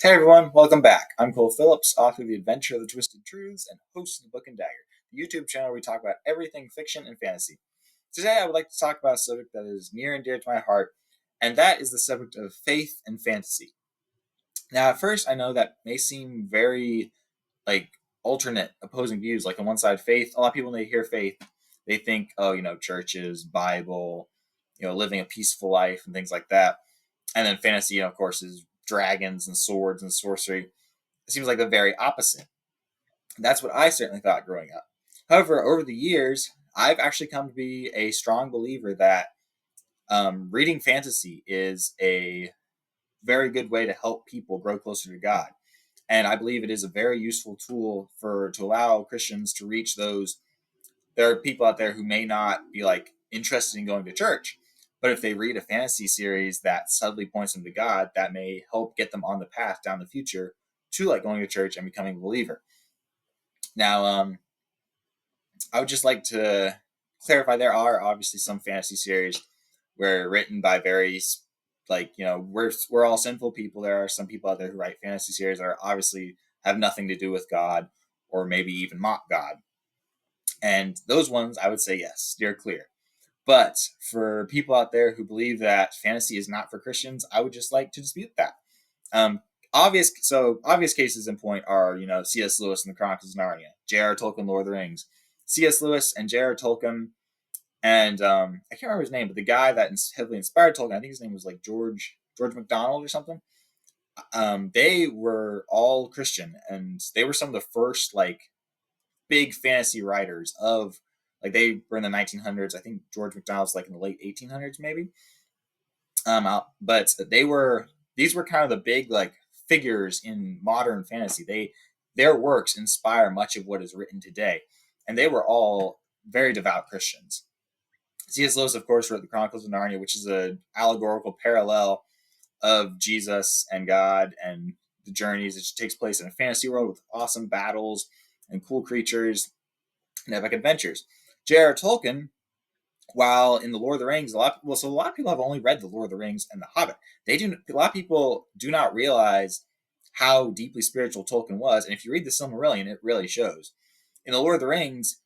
Hey everyone, welcome back. I'm Cole Phillips, author of The Adventure of the Twisted Truths and host of The Book and Dagger, the YouTube channel where we talk about everything fiction and fantasy. Today I would like to talk about a subject that is near and dear to my heart, and that is the subject of faith and fantasy. Now, at first, I know that may seem very like alternate, opposing views. Like on one side, faith. A lot of people, when they hear faith, they think, oh, churches, Bible, living a peaceful life and things like that. And then fantasy, of course, is dragons and swords and sorcery. It seems like the very opposite. That's what I certainly thought growing up. However, over the years, I've actually come to be a strong believer that reading fantasy is a very good way to help people grow closer to God. And I believe it is a very useful tool to allow Christians to reach those. There are people out there who may not be like interested in going to church, but if they read a fantasy series that subtly points them to God, that may help get them on the path down the future to like going to church and becoming a believer. Now, I would just like to clarify there are obviously some fantasy series where written by very we're all sinful people. There are some people out there who write fantasy series that are obviously have nothing to do with God or maybe even mock God. And those ones I would say yes, steer clear. But for people out there who believe that fantasy is not for Christians, I would just like to dispute that. Um, obvious cases in point are C.S. Lewis and the Chronicles of Narnia, J.R. Tolkien, Lord of the Rings, C.S. Lewis and J.R. Tolkien, and I can't remember his name, but the guy that heavily inspired Tolkien, I think his name was like George MacDonald or something. They were all Christian, and they were some of the first like big fantasy writers of like they were in the 1900s. I think George MacDonald's like in the late 1800s maybe. But these were kind of the big like figures in modern fantasy. Their works inspire much of what is written today, and they were all very devout Christians. C.S. Lewis, of course, wrote the Chronicles of Narnia, which is an allegorical parallel of Jesus and God and the journeys. It takes place in a fantasy world with awesome battles and cool creatures and epic adventures. J.R. Tolkien, while in the Lord of the Rings, a lot of people have only read the Lord of the Rings and the Hobbit. A lot of people do not realize how deeply spiritual Tolkien was, and if you read the Silmarillion, it really shows. In the Lord of the Rings,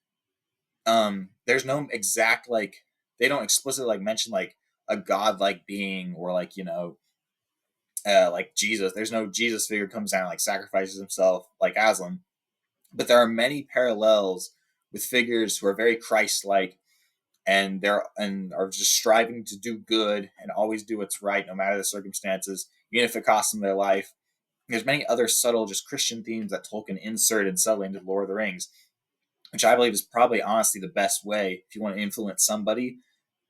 there's no exact like they don't explicitly like mention like a godlike being or like Jesus. There's no Jesus figure comes down and, like sacrifices himself like Aslan, but there are many parallels with figures who are very Christ-like and are just striving to do good and always do what's right no matter the circumstances, even if it costs them their life. There's many other subtle just Christian themes that Tolkien inserted subtly into the Lord of the Rings, which I believe is probably honestly the best way if you want to influence somebody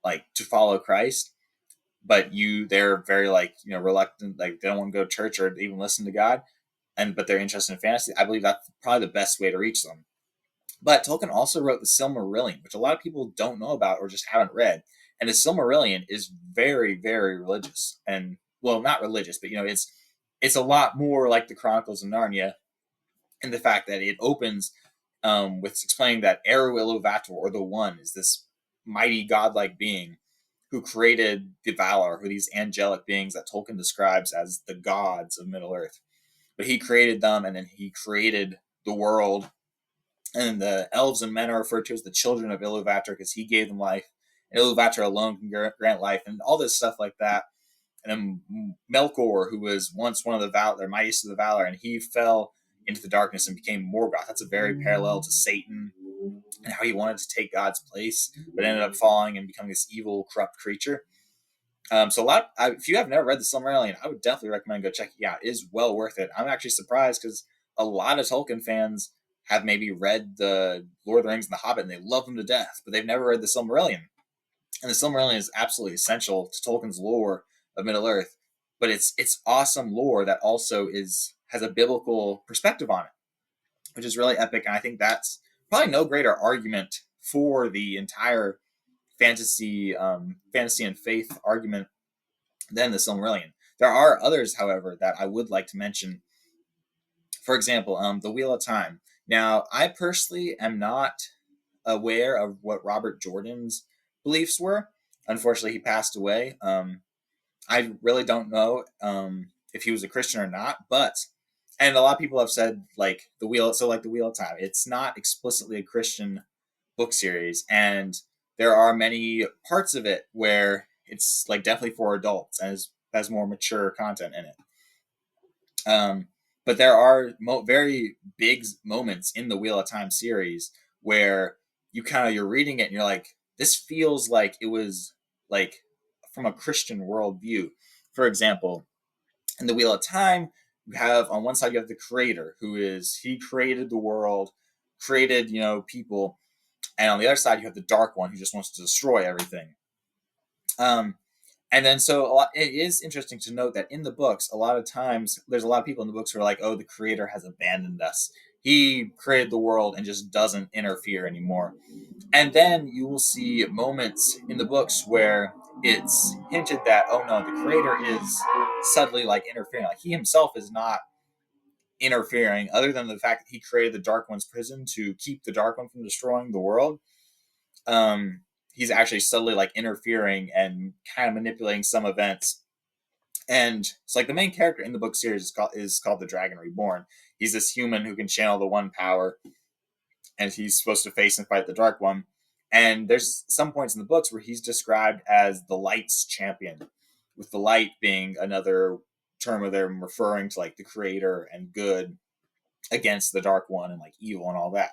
like to follow Christ, but they're very like reluctant, like they don't want to go to church or even listen to God, but they're interested in fantasy. I believe that's probably the best way to reach them. But Tolkien also wrote the Silmarillion, which a lot of people don't know about or just haven't read. And the Silmarillion is very, very religious, and well, not religious, but it's a lot more like the Chronicles of Narnia, in the fact that it opens with explaining that Eru Iluvatar, or the One, is this mighty godlike being who created the Valar, who are these angelic beings that Tolkien describes as the gods of Middle Earth. But he created them, and then he created the world. And the elves and men are referred to as the children of Iluvatar because he gave them life. And Iluvatar alone can grant life, and all this stuff like that. And then Melkor, who was once one of the Valar, mightiest of the Valar, and he fell into the darkness and became Morgoth. That's a very parallel to Satan and how he wanted to take God's place, but ended up falling and becoming this evil, corrupt creature. So if you have never read the Silmarillion, I would definitely recommend go check it out. It is well worth it. I'm actually surprised because a lot of Tolkien fans have maybe read the Lord of the Rings and the Hobbit and they love them to death, but they've never read the Silmarillion. And the Silmarillion is absolutely essential to Tolkien's lore of Middle Earth, but it's awesome lore that also has a biblical perspective on it, which is really epic. And I think that's probably no greater argument for the entire fantasy and faith argument than the Silmarillion. There are others, however, that I would like to mention. For example, the Wheel of Time. Now, I personally am not aware of what Robert Jordan's beliefs were. Unfortunately, he passed away. I really don't know if he was a Christian or not. But and a lot of people have said like the wheel, so like the Wheel of Time, it's not explicitly a Christian book series, and there are many parts of it where it's like definitely for adults and has more mature content in it. Um, but there are very big moments in the Wheel of Time series where you're reading it and you're like, this feels like it was like from a Christian worldview. For example, in the Wheel of Time, you have on one side you have the creator, he created the world, created people, and on the other side you have the dark one who just wants to destroy everything. Um, and then it is interesting to note that in the books, a lot of times there's a lot of people in the books who are like, oh, the creator has abandoned us. He created the world and just doesn't interfere anymore. And then you will see moments in the books where it's hinted that, oh no, the creator is subtly like interfering. Like he himself is not interfering, other than the fact that he created the Dark One's prison to keep the Dark One from destroying the world. He's actually subtly like interfering and kind of manipulating some events. And it's like the main character in the book series is called the Dragon Reborn. He's this human who can channel the one power, and he's supposed to face and fight the Dark One. And there's some points in the books where he's described as the Light's champion, with the Light being another term of them referring to like the creator and good against the Dark One and like evil and all that.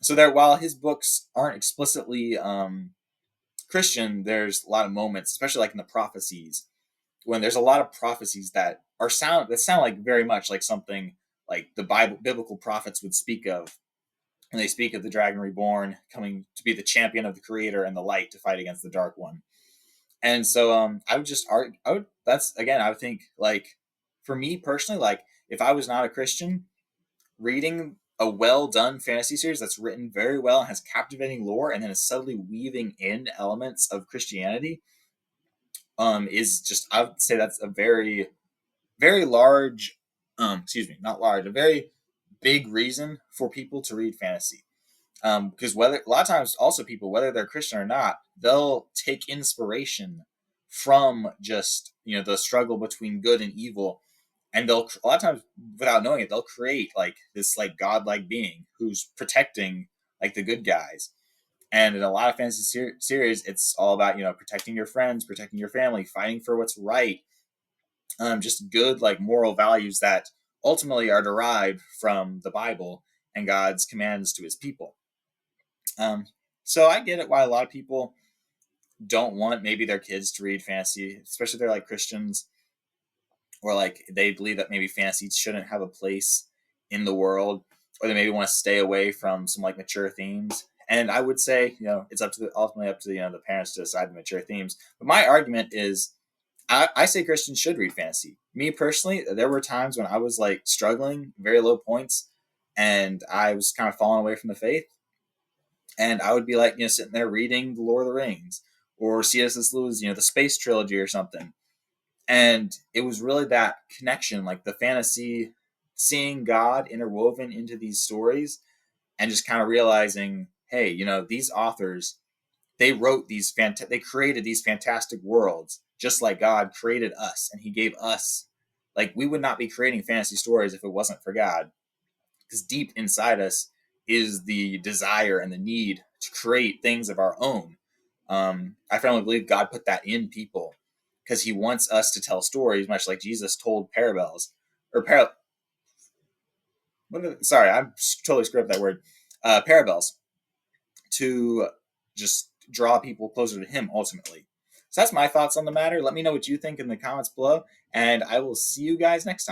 So there, while his books aren't explicitly Christian, there's a lot of moments, especially like in the prophecies, when there's a lot of prophecies that sound like very much like something like the biblical prophets would speak of. And they speak of the Dragon Reborn coming to be the champion of the Creator and the Light to fight against the Dark One. And so I would just argue, that's again, I would think like for me personally, like if I was not a Christian, reading a well done fantasy series that's written very well and has captivating lore and then is subtly weaving in elements of Christianity, is just, I would say that's a very, very large, excuse me, not large, a very big reason for people to read fantasy. Because whether a lot of times also people, whether they're Christian or not, they'll take inspiration from just the struggle between good and evil, and they'll a lot of times without knowing it they'll create like this like godlike being who's protecting like the good guys. And in a lot of fantasy series, it's all about protecting your friends, protecting your family, fighting for what's right, just good like moral values that ultimately are derived from the Bible and God's commands to His people. Um, so I get it why a lot of people don't want maybe their kids to read fantasy, especially if they're like Christians, or like they believe that maybe fantasy shouldn't have a place in the world, or they maybe want to stay away from some like mature themes. And I would say, it's ultimately up to the parents to decide the mature themes. But my argument is, I say Christians should read fantasy. Me personally, there were times when I was like struggling, very low points, and I was kind of falling away from the faith. And I would be like, sitting there reading The Lord of the Rings or C.S. Lewis, the Space Trilogy or something. And it was really that connection, like the fantasy, seeing God interwoven into these stories, and just kind of realizing, hey, these authors, they wrote they created these fantastic worlds, just like God created us, and He gave us, like, we would not be creating fantasy stories if it wasn't for God, because deep inside us is the desire and the need to create things of our own. I firmly believe God put that in people because He wants us to tell stories, much like Jesus told parables or sorry, I'm totally screwed up that word. Parables, to just draw people closer to Him ultimately. So that's my thoughts on the matter. Let me know what you think in the comments below, and I will see you guys next time.